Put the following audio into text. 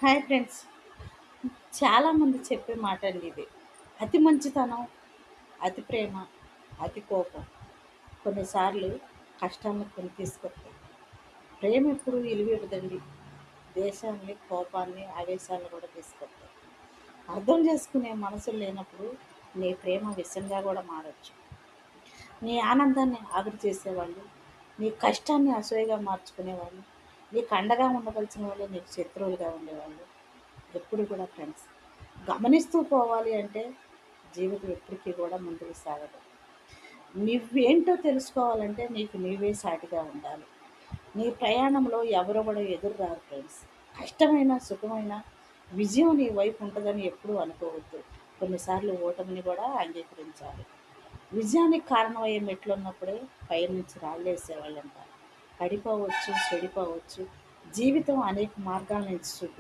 Hi friends. చాలామంది చెప్పే మాట అండి ఇది. అతి మంచితనం, అతి ప్రేమ, అతి కోపం కొన్నిసార్లు కష్టాలను కొని తీసుకొస్తాయి. ప్రేమ ఎప్పుడు ఇవ్వదండి. దేశాన్ని, కోపాన్ని, ఆవేశాలను కూడా తీసుకొస్తాయి. అర్థం చేసుకునే మనసులు లేనప్పుడు నీ ప్రేమ విషంగా కూడా మారచ్చు. నీ ఆనందాన్ని ఆవిరి చేసేవాళ్ళు, నీ కష్టాన్ని అసూయగా మార్చుకునేవాళ్ళు, నీకు అండగా ఉండవలసిన వాళ్ళు నీకు శత్రువులుగా ఉండేవాళ్ళు. ఎప్పుడు కూడా ఫ్రెండ్స్ గమనిస్తూ పోవాలి అంటే జీవితం ఎప్పటికీ కూడా ముందుకు సాగదు. నువ్వేంటో తెలుసుకోవాలంటే నీకు నీవే సాటిగా ఉండాలి. నీ ప్రయాణంలో ఎవరు కూడా ఎదురు రారు ఫ్రెండ్స్. కష్టమైన సుఖమైన విజయం నీ వైపు ఉంటుందని ఎప్పుడూ అనుకోవద్దు. కొన్నిసార్లు ఓటమిని కూడా అంగీకరించాలి. విజయానికి కారణమయ్యే మెట్లు ఉన్నప్పుడే పైనుంచి రాళ్ళేసేవాళ్ళంట. పడిపోవచ్చు, చెడిపోవచ్చు. జీవితం అనేక మార్గాల నుంచి చూపి